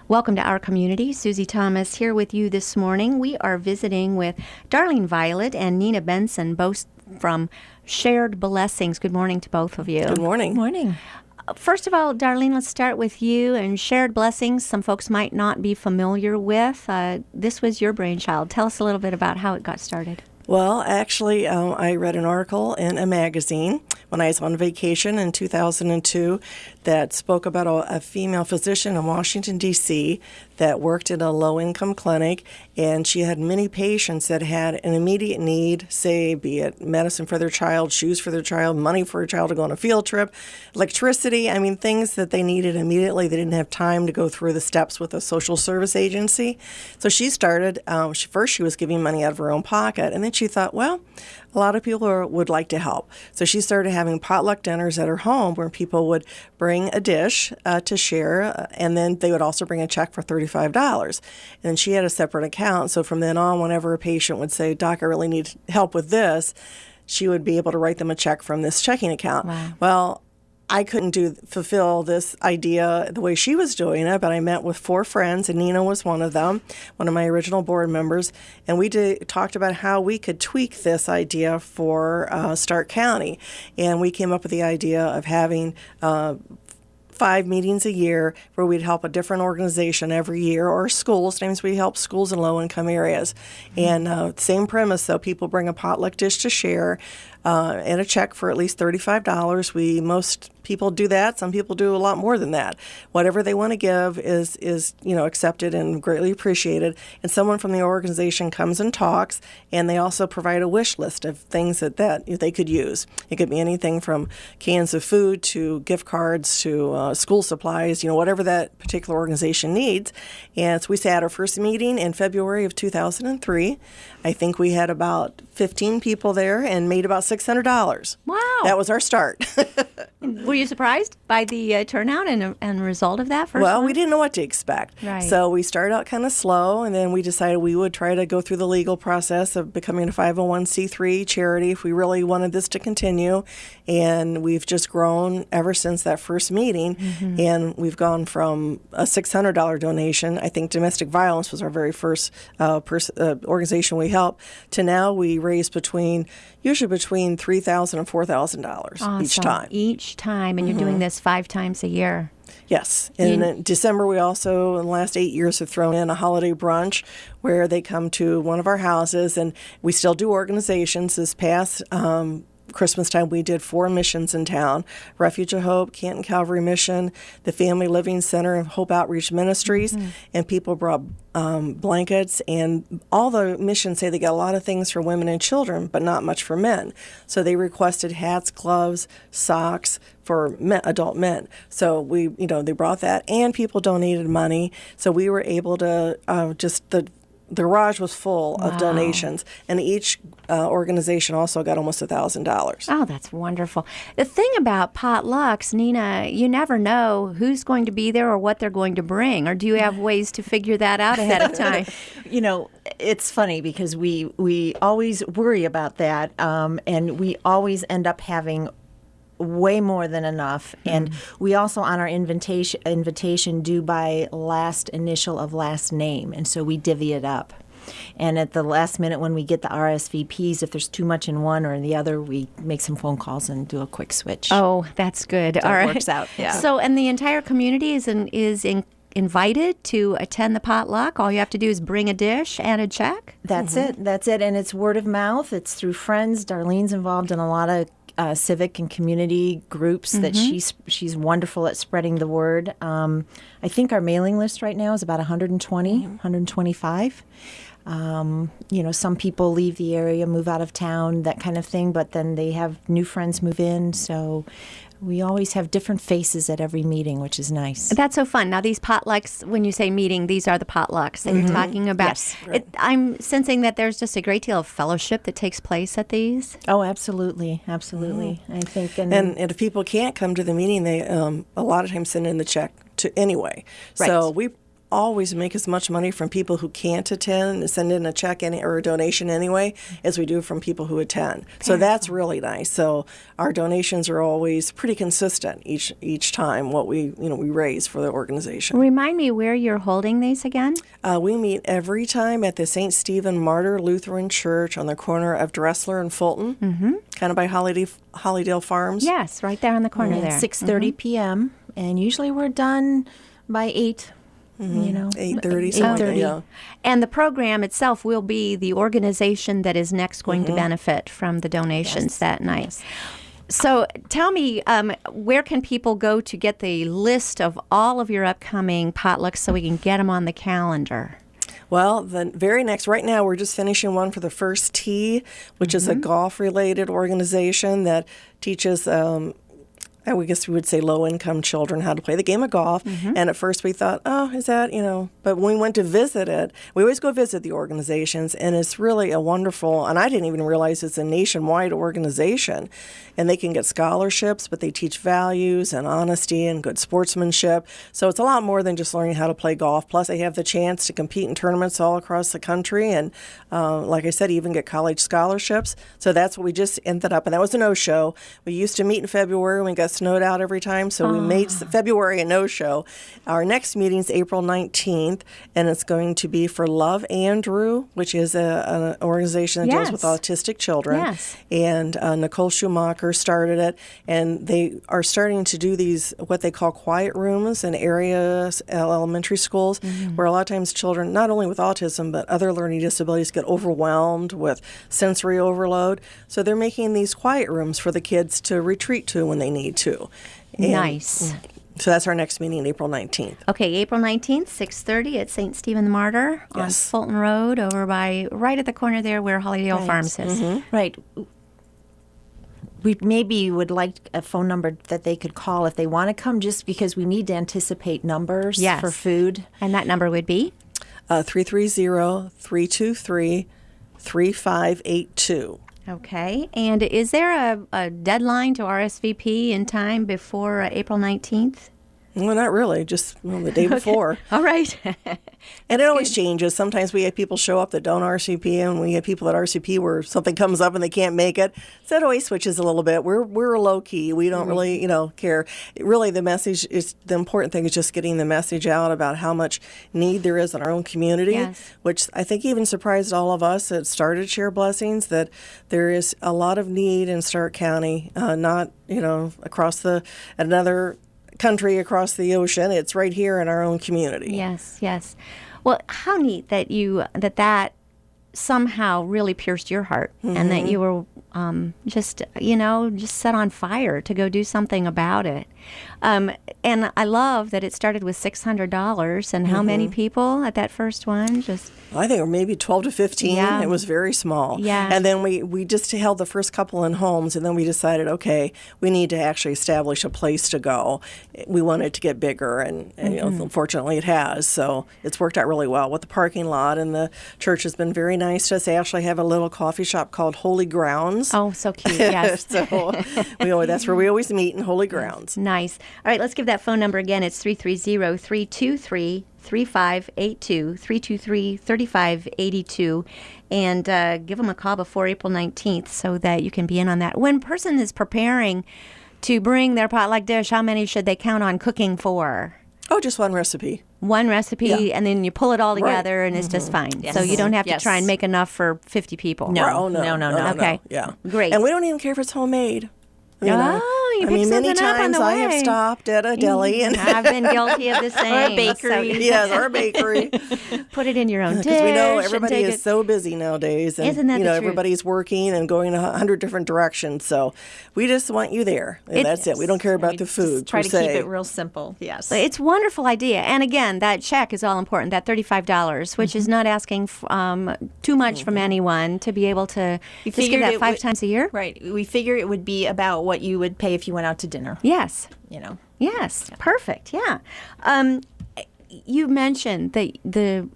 Welcome to our community. Susie Thomas here with you this morning. We are visiting with Darlene Violet and Nina Benson, both from Shared Blessings. Good morning to both of you. Good morning. Morning. First of all, Darlene, let's start with you and Shared Blessings. Some folks might not be familiar with. This was your brainchild. Tell us a little bit about how it got started. Well, actually, I read an article in a magazine when I was on vacation in 2002 that spoke about a female physician in Washington, D.C. that worked in a low-income clinic, and she had many patients that had an immediate need, say, be it medicine for their child, shoes for their child, money for a child to go on a field trip, electricity, things that they needed immediately. They didn't have time to go through the steps with a social service agency. So she started, first she was giving money out of her own pocket, and then she thought, well, a lot of people would like to help. So she started having potluck dinners at her home where people would bring a dish to share, and then they would also bring a check for $35. And she had a separate account. So from then on, whenever a patient would say, Doc, I really need help with this, she would be able to write them a check from this checking account. Wow. Well, I couldn't fulfill this idea the way she was doing it, but I met with 4 friends, and Nina was one of them, one of my original board members, and we talked about how we could tweak this idea for Stark County. And we came up with the idea of having 5 meetings a year where we'd help a different organization every year, or schools. Sometimes we help schools in low-income areas. And same premise, though. People bring a potluck dish to share and a check for at least $35. Most people do that. Some people do a lot more than that. Whatever they want to give is accepted and greatly appreciated. And someone from the organization comes and talks, and they also provide a wish list of things that they could use. It could be anything from cans of food to gift cards to school supplies, whatever that particular organization needs. And so we sat at our first meeting in February of 2003. I think we had about 15 people there and made about $600. Wow. That was our start. Were you surprised by the turnout and result of that first Well, one? we didn't know what to expect. Right. So we started out kind of slow, and then we decided we would try to go through the legal process of becoming a 501c3 charity if we really wanted this to continue. And we've just grown ever since that first meeting. Mm-hmm. And we've gone from a $600 donation, I think domestic violence was our very first organization we helped, to now we raise usually between $3,000 and $4,000 each time. Each time, and you're doing this 5 times a year. Yes. And in December, we also, in the last 8 years, have thrown in a holiday brunch where they come to one of our houses, and we still do organizations. This past Christmas time, we did 4 missions in town: Refuge of Hope, Canton Calvary Mission, the Family Living Center, and Hope Outreach Ministries. Mm-hmm. And people brought blankets, and all the missions say they got a lot of things for women and children, but not much for men. So they requested hats, gloves, socks for adult men. So they brought that, and people donated money. So we were able to the garage was full of donations, and each organization also got almost $1,000. Oh, that's wonderful. The thing about potlucks, Nina, you never know who's going to be there or what they're going to bring, or do you have ways to figure that out ahead of time? It's funny because we always worry about that, and we always end up having way more than enough. And we also, on our invitation do by last initial of last name, and so we divvy it up. And at the last minute when we get the RSVPs, if there's too much in one or in the other, we make some phone calls and do a quick switch. Oh, that's good. So all right. It works out. Yeah. So, and the entire community is invited to attend the potluck. All you have to do is bring a dish and a check. That's it. That's it. And it's word of mouth. It's through friends. Darlene's involved in a lot of civic and community groups that she's wonderful at spreading the word. I think our mailing list right now is about 120, 125. Some people leave the area, move out of town, that kind of thing, but then they have new friends move in. So we always have different faces at every meeting, which is nice. That's so fun. Now, these potlucks, when you say meeting, these are the potlucks that you're talking about. Yes. Right. I'm sensing that there's just a great deal of fellowship that takes place at these. Oh, absolutely. Absolutely. I think. And if people can't come to the meeting, they a lot of times send in the check anyway. Right. So we always make as much money from people who can't attend and send in a check or a donation anyway as we do from people who attend. So that's really nice. So our donations are always pretty consistent each time what we raise for the organization. Remind me where you're holding these again? We meet every time at the St. Stephen Martyr Lutheran Church on the corner of Dressler and Fulton, kind of by Hollydale Farms. Yes, right there on the corner there. 6:30 p.m. and usually we're done by 8. 8:30, something. Yeah. And the program itself will be the organization that is next going to benefit from the donations that night. Yes. So tell me, where can people go to get the list of all of your upcoming potlucks so we can get them on the calendar? Well, the very next, right now, we're just finishing one for the First Tee, which is a golf-related organization that teaches I guess we would say low-income children how to play the game of golf. And at first we thought, oh, is that, but when we went to visit it, we always go visit the organizations, and it's really a wonderful, and I didn't even realize it's a nationwide organization. And they can get scholarships, but they teach values and honesty and good sportsmanship. So it's a lot more than just learning how to play golf. Plus, they have the chance to compete in tournaments all across the country and, like I said, even get college scholarships. So that's what we just ended up, and that was a no-show. We used to meet in February when we got snowed out every time, so we made February a no-show. Our next meeting is April 19th, and it's going to be for Love Andrew, which is an organization that deals with autistic children. Yes. And Nicole Schumacher started it, and they are starting to do these, what they call quiet rooms in areas, elementary schools, where a lot of times children, not only with autism, but other learning disabilities, get overwhelmed with sensory overload. So they're making these quiet rooms for the kids to retreat to when they need to. And Nice. So that's our next meeting, April 19th. Okay, April 19th, 6:30 at St. Stephen the Martyr on Yes. Fulton Road, over by, right at the corner there where Hollydale Farms is. Right. We maybe would like a phone number that they could call if they want to come, just because we need to anticipate numbers Yes. for food. And that number would be? 330-323-3582. Okay. And is there a deadline to RSVP in time before April 19th? Well, not really, just the day before. All right. And it always changes. Sometimes we have people show up that don't RSVP, and we have people that RSVP where something comes up and they can't make it. So it always switches a little bit. We're low key. We don't really, care. Really, the important thing is just getting the message out about how much need there is in our own community, Yes. which I think even surprised all of us that started Share Blessings, that there is a lot of need in Stark County, not, across another country across the ocean. It's right here in our own community. Yes, yes. Well, how neat that that somehow really pierced your heart, and that you were just set on fire to go do something about it. And I love that it started with $600, and how many people at that first one? I think maybe 12 to 15. Yeah. It was very small. Yeah. And then we just held the first couple in homes, and then we decided, okay, we need to actually establish a place to go. We wanted to get bigger, and unfortunately it has. So it's worked out really well with the parking lot, and the church has been very nice to us. They actually have a little coffee shop called Holy Grounds. Oh, so cute. Yes. So that's where we always meet, in Holy Grounds. Nice. All right, let's give that phone number again. It's 330-323-3582, 323-3582, and give them a call before April 19th so that you can be in on that. When a person is preparing to bring their potluck dish, how many should they count on cooking for? Oh, just one recipe. One recipe, Yeah. and then you pull it all Right. together, and it's just fine. Yes. So you don't have to Yes. try and make enough for 50 people. No. Oh, no. Okay. Yeah. Great. And we don't even care if it's homemade. You pick many something up on times the I have way. stopped at a deli and I've been guilty of the same. bakery. yes, or a bakery. Put it in your own dish. Because we know and everybody take is it- so busy nowadays, and Isn't that the truth? everybody's working and going 100 different directions. So we just want you there. And that's it. We don't care about the food. Try per to keep se. it real simple. Yes. It's a wonderful idea. And again, that check is all important, that $35, which is not asking too much from anyone to be able to just give figured that it 5 would- times a year. Right. We figure it would be about what you would pay if you went out to dinner. Yes. Yes. Perfect. Yeah. You mentioned the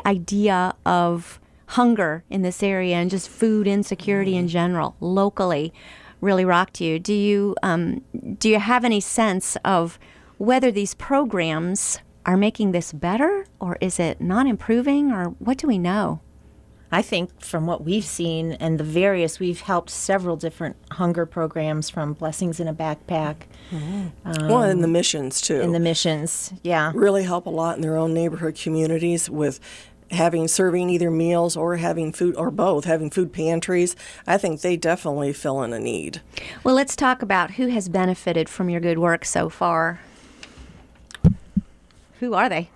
idea of hunger in this area and just food insecurity in general, locally, really rocked you. Do you have any sense of whether these programs are making this better, or is it not improving, or what do we know? I think from what we've seen and we've helped several different hunger programs, from Blessings in a Backpack. Well, and the missions too. And the missions, yeah. Really help a lot in their own neighborhood communities with serving either meals or having food, or both, having food pantries. I think they definitely fill in a need. Well, let's talk about who has benefited from your good work so far. Who are they?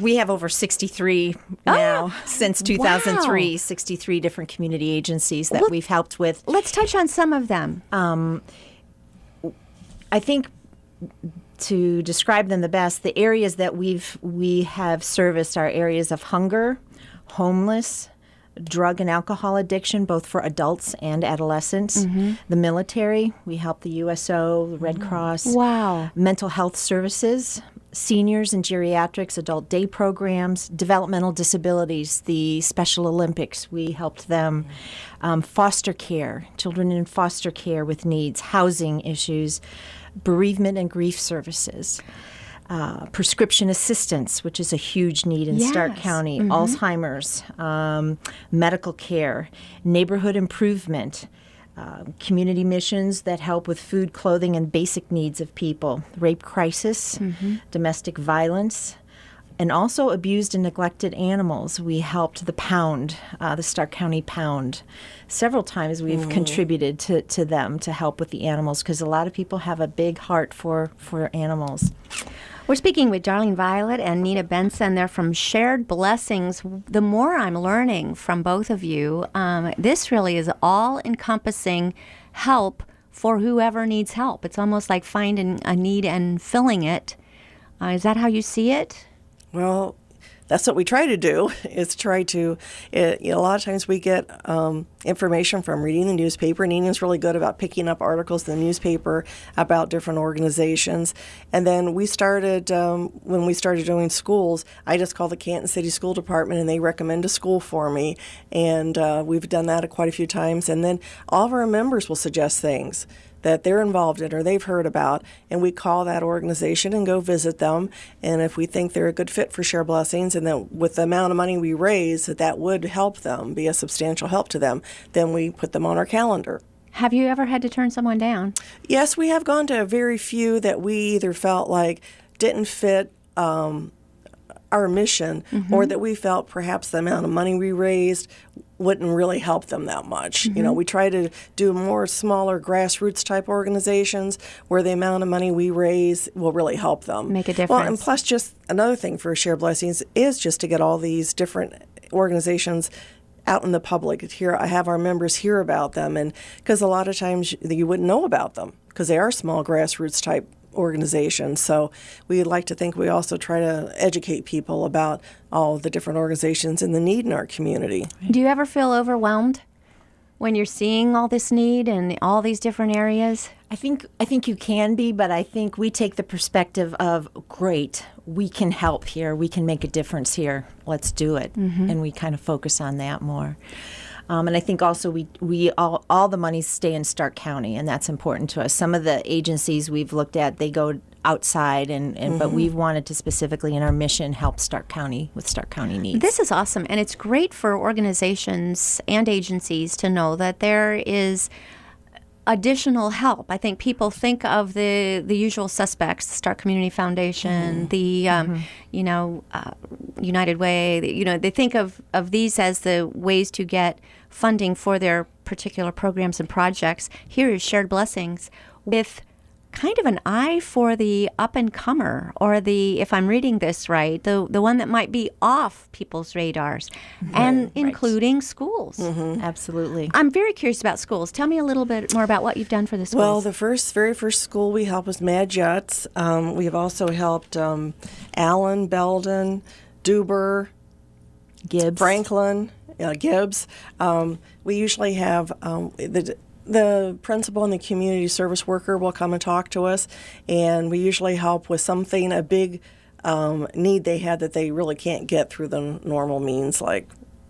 We have over 63 now since 2003, 63 different community agencies that we've helped with. Let's touch on some of them. I think to describe them the best, the areas that we have serviced are areas of hunger, homeless, drug and alcohol addiction, both for adults and adolescents, the military, we help the USO, the Red Cross, mental health services, seniors and geriatrics, adult day programs, developmental disabilities, the Special Olympics, we helped them, foster care, children in foster care with needs, housing issues, bereavement and grief services, prescription assistance, which is a huge need in Stark County, Alzheimer's, medical care, neighborhood improvement, community missions that help with food, clothing, and basic needs of people, rape crisis, domestic violence, and also abused and neglected animals. We helped the Pound, the Stark County Pound. Several times we've contributed to them to help with the animals, because a lot of people have a big heart for animals. We're speaking with Darlene Violet and Nina Benson. They're from Shared Blessings. The more I'm learning from both of you, this really is all-encompassing help for whoever needs help. It's almost like finding a need and filling it. Is that how you see it? Well, that's what we try to do, is try to, a lot of times we get information from reading the newspaper. Nina's really good about picking up articles in the newspaper about different organizations. And then we started, when we started doing schools, I just call the Canton City School Department and they recommend a school for me. And we've done that quite a few times. And then all of our members will suggest things that they're involved in or they've heard about, and we call that organization and go visit them. And if we think they're a good fit for Share Blessings, and that with the amount of money we raise, that would help them, be a substantial help to them, then we put them on our calendar. Have you ever had to turn someone down? Yes, we have gone to a very few that we either felt like didn't fit our mission, or that we felt perhaps the amount of money we raised wouldn't really help them that much. We try to do more smaller grassroots type organizations where the amount of money we raise will really help them. Make a difference. Well, and plus just another thing for Share Blessings is just to get all these different organizations out in the public. I have our members hear about them, and because a lot of times you wouldn't know about them because they are small grassroots type organizations. So we like to think we also try to educate people about all the different organizations and the need in our community. Do you ever feel overwhelmed when you're seeing all this need in all these different areas? I think you can be, but I think we take the perspective of, great, we can help here, we can make a difference here, let's do it. And we kind of focus on that more. And I think also we all the monies stay in Stark County, and that's important to us. Some of the agencies we've looked at, they go outside, but we've wanted to specifically in our mission help Stark County with Stark County needs. This is awesome, and it's great for organizations and agencies to know that there is additional help. I think people think of the usual suspects, the Stark Community Foundation, the United Way. They think of these as the ways to get funding for their particular programs and projects. Here is Shared Blessings with kind of an eye for the up-and-comer, or the, if I'm reading this right, the one that might be off people's radars, and including schools. Absolutely. I'm very curious about schools. Tell me a little bit more about what you've done for the schools. Well, the very first school we helped was Mad Jets. We have also helped Allen, Belden, Duber, Gibbs. Franklin, Gibbs. We usually have the principal and the community service worker will come and talk to us, and we usually help with something, a big need they had that they really can't get through the normal means, like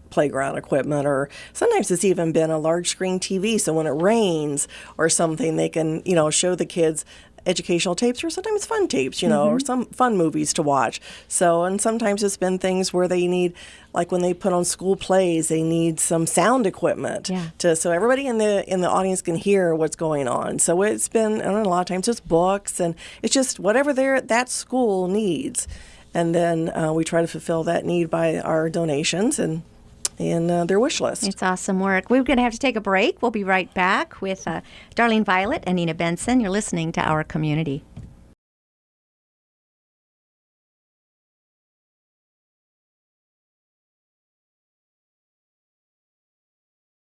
playground equipment, or sometimes it's even been a large screen TV, so when it rains or something, they can show the kids educational tapes or sometimes fun tapes, or some fun movies to watch. So, and sometimes it's been things where they need, like when they put on school plays, they need some sound equipment so everybody in the audience can hear what's going on. So it's been, and a lot of times it's books, and it's just whatever that school needs. And then we try to fulfill that need by our donations and their wish list. It's awesome work. We're going to have to take a break. We'll be right back with Darlene Violet and Nina Benson. You're listening to Our Community.